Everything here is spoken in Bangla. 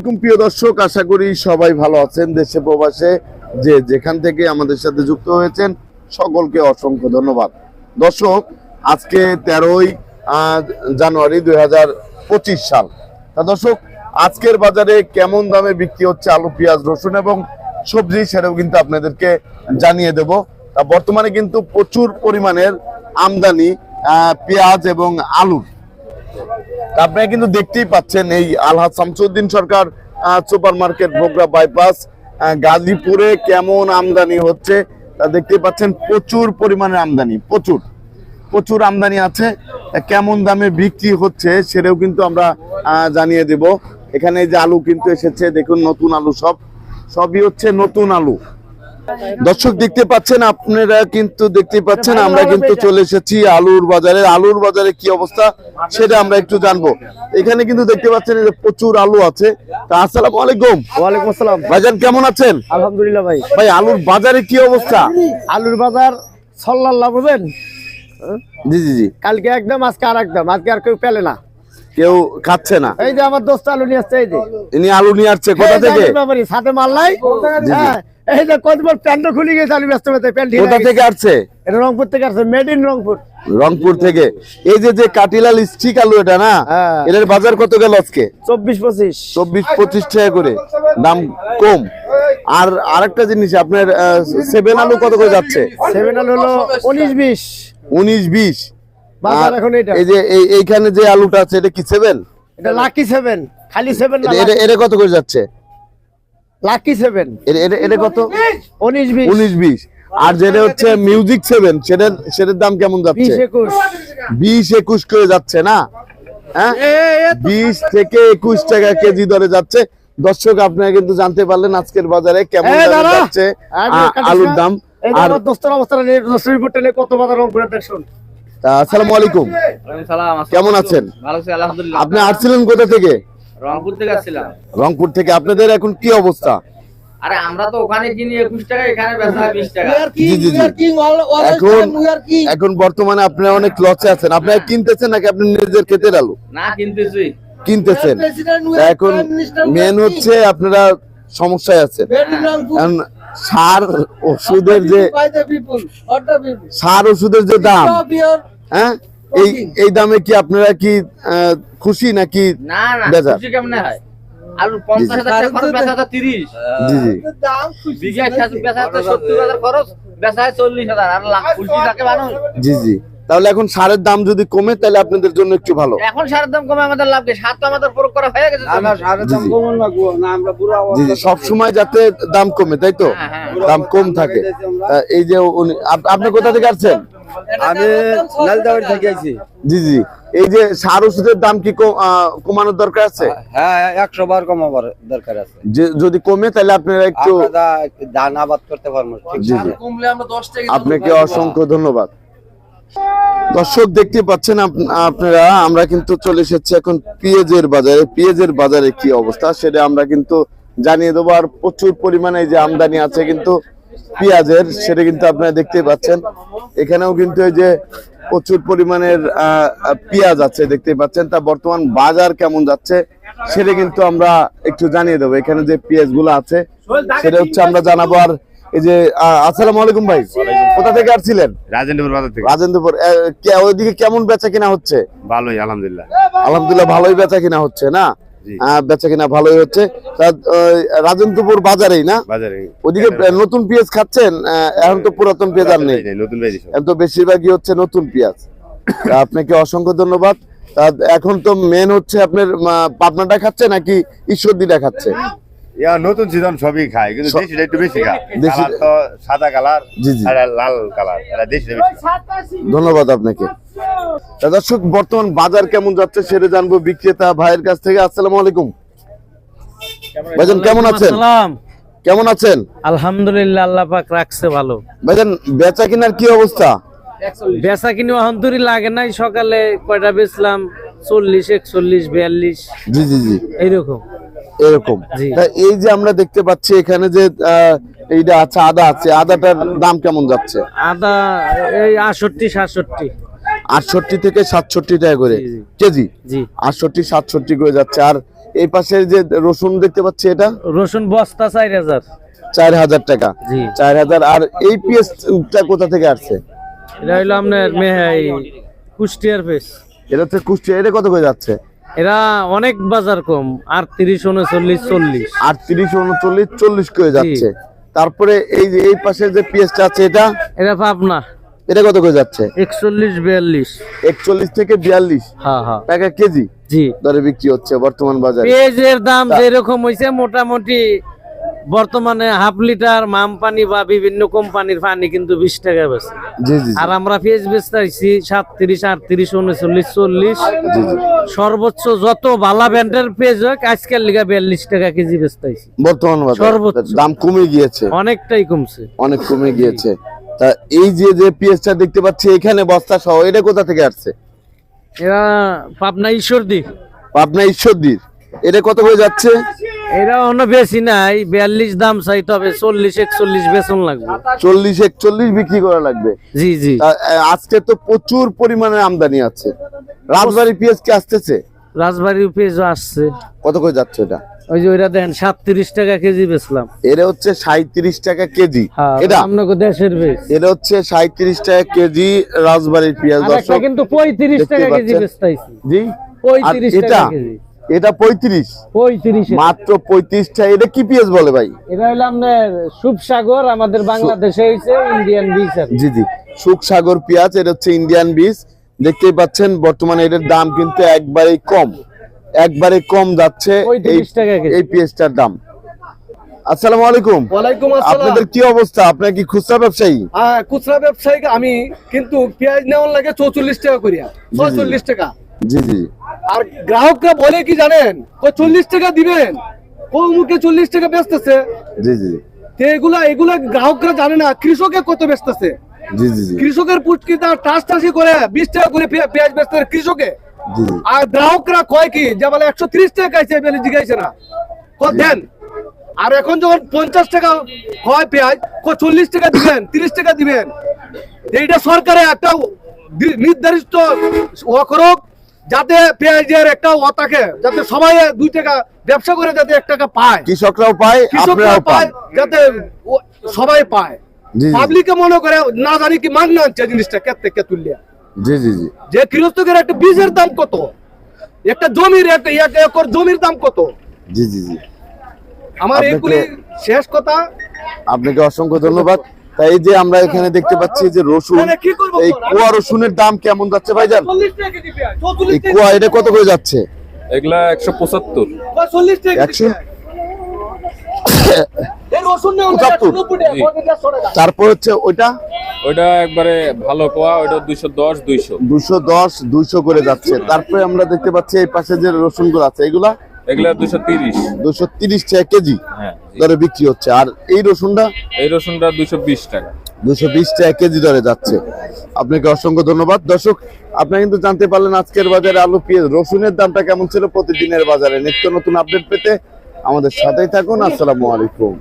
প্রিয় দর্শক, আশা করি সবাই ভালো আছেন। দেশে প্রবাসে যে যেখান থেকে আমাদের সাথে যুক্ত হয়েছেন সকলকে অসংখ্য ধন্যবাদ। দর্শক, আজকে 13ই জানুয়ারি 2025 সাল। তা দর্শক, আজকের বাজারে কেমন দামে বিক্রি হচ্ছে আলু, পেঁয়াজ, রসুন এবং সবজি, সেটাও কিন্তু আপনাদেরকে জানিয়ে দেব। তা বর্তমানে কিন্তু প্রচুর পরিমাণের আমদানি পেঁয়াজ এবং আলুর। আপনারা কিন্তু দেখতেই পাচ্ছেন এই আলহাজ শামসুদ্দিন সরকার সুপার মার্কেট বগুড়া বাইপাস গাজীপুরে কেমন আমদানি হচ্ছে তা দেখতেই পাচ্ছেন। প্রচুর পরিমাণে আমদানি, প্রচুর আমদানি আছে। কেমন দামে বিক্রি হচ্ছে সেটাও কিন্তু আমরা জানিয়ে দেব। এখানে যে আলু কিন্তু এসেছে, দেখুন নতুন আলু, সবই হচ্ছে নতুন আলু। দর্শক দেখতে পাচ্ছেন, আপনারা কিন্তু দেখতে পাচ্ছেন, আমরা কিন্তু চলে এসেছি আলুর বাজারে। আলুর বাজারে কি অবস্থা সেটা আমরা একটু জানবো। এখানে কিন্তু দেখতে পাচ্ছেন যে প্রচুর আলু আছে। তা আসসালামু আলাইকুম। ওয়ালাইকুম আসসালাম। ভাইজান কেমন আছেন? আলহামদুলিল্লাহ ভাই। ভাই আলুর বাজারে কি অবস্থা? আলুর বাজার সল্লাল্লাহ বুঝেন। জি জি জি। কালকে একদম, আজকে আর একদম। আজকে আর কেউ পেলে না, কেউ খাচ্ছে না। এই যে আমার দোস্ত আলু নিয়ে আসছে। এই যে ইনি আলু নিয়ে আসছে কোথা থেকে? সাথে মাল নাই। হ্যাঁ, এই যে কতবার প্যান্ট খুলে গেছে আলু ব্যস্ত হতে। প্যান্ট কোথা থেকে আসছে? এটা রংপুর থেকে আসছে, মেড ইন রংপুর। রংপুর থেকে। এই যে কাটিলাল স্টিক আলু, এটা না? এর বাজার কত গেল আজকে? 24-25 টাকা করে, দাম কম। আর আরেকটা জিনিস, আপনার 7 আলু কত করে যাচ্ছে? 7 আলু হলো 19-20। 19-20 বাজার এখন এটা। এই যে এইখানে যে আলুটা আছে, এটা কি 7? এটা লাকি 7, খালি 7 না। এটা কত করে যাচ্ছে? লাকি 7 এটা কত? 19-20। 19-20। আর যেটা হচ্ছে মিউজিক 7, সেটার দাম কেমন যাচ্ছে? 20-21 করে যাচ্ছে না? হ্যাঁ, 20 থেকে 21 টাকা কেজি দরে যাচ্ছে। দর্শক, আপনারা কিন্তু জানতে পারলেন আজকের বাজারে কেমন দামে যাচ্ছে আলুর দাম। আর দোস্তের অবস্থা রিপোর্টটা নিয়ে কত বাজার রংপুরে দেখুন। আসসালামু আলাইকুম। কেমন আছেন? ভালো আছি আলহামদুলিল্লাহ। আপনি আসছিলেন কোথা থেকে? রংপুর থেকে আসছিলাম। রংপুর থেকে। আপনাদের এখন কি অবস্থা? আরে আমরা তো ওখানে কিনি 21 টাকা, এখানে বেচা হয় 20 টাকা। জি জি জি। এখন বর্তমানে আপনারা অনেক লসে আছেন। আপনারা কিনতেছেন নাকি আপনি নিজের ক্ষেতের আলু? না, কিনতেছি। কিনতেছেন। এখন মেন হচ্ছে আপনারা সমস্যায় আছেন। কারণ সার ওষুধের যে দাম, হ্যাঁ, এই দামে কি আপনারা কি খুশি নাকি? না না, বেজার? খুশি কেমনে হয়? আলু 50,000 টাকা খরচ, বেচা হয় 30। জি জি। বিঘা বেচা হয় 70,000 খরচ, বেচা হয় 40,000। আর লাখ খুশি থাকে মানুষ। জি জি। তাহলে এখন সারের দাম যদি কমে তাহলে আপনাদের জন্য একটু ভালো। এখন সারের দাম কমে আমাদের লাভ কি? সার তো আমাদের প্রয়োগ করা হয়ে গেছে। জি জি, সব সময় যাতে দাম কমে, তাই তো? দাম কম থাকে। এই যে আপনি কোথা থেকে আসছেন? আমি লালদাওয়ারি থেকে আইছি। জি জি। এই যে সার ওষুধের দাম কি কমানোর দরকার আছে? হ্যাঁ, 100 বার কমাবার দরকার আছে। যদি কমে তাহলে আপনারা একটু ধান আবাদ করতে পারবো। জি জি। আপনাকে অসংখ্য ধন্যবাদ। দর্শক দেখতে পাচ্ছেন আপনারা, আমরা কিন্তু চলে এসেছি এখন পেঁয়াজের বাজারে। পেঁয়াজের বাজারে কি অবস্থা সেটা আমরা কিন্তু জানিয়ে দেবো। আর প্রচুর পরিমাণে যে আমদানি আছে কিন্তু পেঁয়াজের, সেটা কিন্তু আপনারা দেখতে পাচ্ছেন। এখানেও কিন্তু এই যে প্রচুর পরিমাণের পেঁয়াজ আছে দেখতে পাচ্ছেন। তা বর্তমান বাজার কেমন যাচ্ছে সেটা কিন্তু আমরা একটু জানিয়ে দেবো। এখানে যে পেঁয়াজ গুলো আছে সেটা হচ্ছে আমরা জানাবো। আর এই যে আসসালামু আলাইকুম ভাই, কোথা থেকে আসছিলেন? রাজেন্দ্রপুর বাজার থেকে। রাজেন্দ্রপুর। ওইদিকে কেমন বেচা কিনা হচ্ছে? ভালোই আলহামদুলিল্লাহ। আলহামদুলিল্লাহ, ভালোই বেচা কিনা হচ্ছে না? বেচা কিনা ভালোই হচ্ছে। রাজেন্দ্রপুর বাজারেই না? বাজারে। ওইদিকে নতুন পেঁয়াজ খাচ্ছেন? এখন তো পুরাতন পেঁয়াজ আর নেই, নতুন পেঁয়াজ। এখন তো বেশিরভাগই হচ্ছে নতুন পেঁয়াজ। আপনাকে অসংখ্য ধন্যবাদ। এখন তো মেন হচ্ছে আপনার পাবনাটা খাচ্ছে নাকি ঈশ্বরদীটা খাচ্ছে? নতুন সিজন সবই খায়, কিন্তু দেশিটা একটু বেশি খায়। কালার তো সাদা কালার, আর লাল কালার, এটা দেশিটা বেশি। ধন্যবাদ আপনাকে। দর্শক, বর্তমান বাজার কেমন যাচ্ছে সেটা জানবো বিক্রেতা ভাইয়ের কাছ থেকে। আসসালামু আলাইকুম ভাইজান, কেমন আছেন? কেমন আছেন? আলহামদুলিল্লাহ, আল্লাহ পাক রাখছে ভালো। ভাইজান, বেচা কিনার কি অবস্থা? বেচা কিনে অন্তরি লাগে নাই। সকালে কয়টা বেচলাম? 40, 41, 42। জি জি জি, এরকম। এই যে আমরা দেখতে পাচ্ছি এখানে যে এইটা আছে, আদা আছে, আদাটার দাম কেমন যাচ্ছে? আদা এই 68, 67। 68 থেকে 67 টাকা করে কেজি। জি, 68-67 করে যাচ্ছে। আর এই পাশে যে রসুন দেখতে পাচ্ছি এটা রসুন বস্তা 4000। 4000 টাকা। জি। 4000। আর এই পেঁয়াজটা কোথা থেকে আসছে? এটা হইলো আপনার কুষ্টিয়ার পেস। এটা হচ্ছে কুষ্টিয়া। এটা কত করে যাচ্ছে? এরা অনেক বাজার কম, 38, 39, 40। 38, 39, 40 করে যাচ্ছে। তারপরে এই যে এই পাশে যে পেঁয়াজটা আছে এটা পাবনা, এটা কত করে যাচ্ছে? 41, 42। 41 থেকে 42 হ্যাঁ টাকা কেজি জি দরে বিক্রি হচ্ছে বর্তমান বাজারে। পেঁয়াজের দাম যেরকম হয়েছে মোটামুটি বর্তমানে হাফ লিটার মাম পানি বা বিভিন্ন কোম্পানির পানি কিন্তু 20 টাকা বেশি। জি জি আর আমরা পেঁয়াজ বেচতেছি 37, 38, 39, 40। সর্বোচ্চ যত ভালো ব্র্যান্ডের পেঁয়াজ হোক আজকাল লিগা 42 টাকা কেজি বেচতেছি বর্তমান বাজারে। সর্বোচ্চ দাম কমে গিয়েছে, অনেকটাই কমছে, অনেক কমে গিয়েছে। তা এই যে পেঁয়াজটা দেখতে পাচ্ছি এখানে বস্তা সহ, এটা কোথা থেকে আসছে? এরা পাবনা ঈশ্বরদী। পাবনা ঈশ্বরদীর। এটা কত করে যাচ্ছে? এরা অন্য বেশি নাই, 42 দাম চাই, তবে 40, 41 বেতন লাগবে। 40, 41 বিক্রি করা লাগবে। জি জি। তা, আজকে তো প্রচুর পরিমাণে আমদানি আছে। রাজবাড়ী পেঁয়াজ কি আসতেছে? রাজবাড়ির পেঁয়াজও আসছে। কত করে যাচ্ছে এটা? ওই যে ওইটা দেখেন 37 টাকা কেজি বেচলাম। এটা হচ্ছে 37 টাকা কেজি। হ্যাঁ, এটা আপনাকে দেশের পেঁয়াজ। এটা হচ্ছে 37 টাকা কেজি রাজবাড়ীর পেঁয়াজ। আর একটা কিন্তু 35 টাকা কেজি বেচতাইছি। জি। 35 এটা টাকা কেজি। এটা 35 মাত্র 35 টাকা। এটা কি পেঁয়াজ বলে ভাই? এটা হলো আপনার সুপসাগর, আমাদের বাংলাদেশে হইছে ইন্ডিয়ান বীজ। জি জি, সুখসাগর পেঁয়াজ। এটা হচ্ছে ইন্ডিয়ান বীজ। দেখতেই পাচ্ছেন বর্তমানে এটার দাম কিন্তু একবারে কম যাচ্ছে 35 টাকা কেজি। এই পেঁয়াজটার দাম। আসসালামু আলাইকুম। ওয়ালাইকুম আপনাদের আসসালাম। কি অবস্থা? আপনার কি খুচরা ব্যবসায়ী? হ্যাঁ, খুচরা ব্যবসায়ী আমি, কিন্তু পেঁয়াজ নেওয়ার লাগে 44 টাকা করিয়া, 46 টাকা। জি জি আর গ্রাহকরা বলে কি জানেন, 40 টাকা দিবেন, কোন মুখে 40 টাকা বেচতেছে। জি জি তো এগুলা গ্রাহকরা জানে না কৃষকে কত বেচতেছে। জি জি জি কৃষকের পুটকি তার টাসটাসি করে 20 টাকা করে পেঁয়াজ বেচতেছে কৃষকে। জি জি। আর গ্রাহকরা কয় কি যে বলে 130 টাকা খাইছে, বেলে জিগাইছে না দেন। আর এখন যখন 50 টাকা হয় পেঁয়াজ, 40 টাকা দিবেন, 30 টাকা দিবেন। এইটা সরকারের একটা নির্ধারিত করুক, যাতে পেঁয়াজের একটা থাকে, যাতে সবাই 2 টাকা ব্যবসা করে যাতে 1 টাকা পায়, কৃষকরাও পায়, কৃষকরাও আপনারাও পান। পায়, যাতে সবাই পায়। জি জি পাবলিকে মনে করে না জানি কি মাগনা আনছে জিনিসটা কে তুললিয়া। জি জি জি যে গৃহস্থকের একটা বীজের দাম কত, একটা জমির 1 একর জমির দাম কত। জি জি জি। আমার আপনাকে- এইগুলি শেষ কথা। আপনাকে অসংখ্য ধন্যবাদ। তাই এই যে আমরা এখানে দেখতে পাচ্ছি যে রসুন, মানে কি করবো এই বল? কুয়া রসুনের দাম কেমন যাচ্ছে ভাইজান? 40 টাকা কেজি পেঁয়াজ, 44 এই টাকা কুয়া এটা কত করে যাচ্ছে? এগুলা 175। 40 টাকা কেজি 100? পেঁয়াজ। এই রসুন নেওয়া 75? 90 টাকা, 50 টাকা। তারপর হচ্ছে ওইটা ওইটা একবারে ভালো কোয়া, ওইটা 210, 200। 210, 200 করে যাচ্ছে। তারপরে আমরা দেখতে পাচ্ছি এই পাশে যে রসুন গুলো আছে এগুলা এগুলা 230। 230 টাকা কেজি হ্যাঁ, দরে বিক্রি হচ্ছে। আর এই রসুনটা এই রসুনটা 220 টাকা। 220 টাকা কেজি দরে যাচ্ছে। আপনাকে অসংখ্য ধন্যবাদ। দর্শক, আপনারা কিন্তু জানতে পারলেন আজকের বাজারে আলু, পেঁয়াজ, রসুনের দামটা কেমন ছিল। প্রতিদিনের বাজারে নিত্য নতুন আপডেট পেতে আমাদের সাথেই থাকুন। আসসালামু আলাইকুম।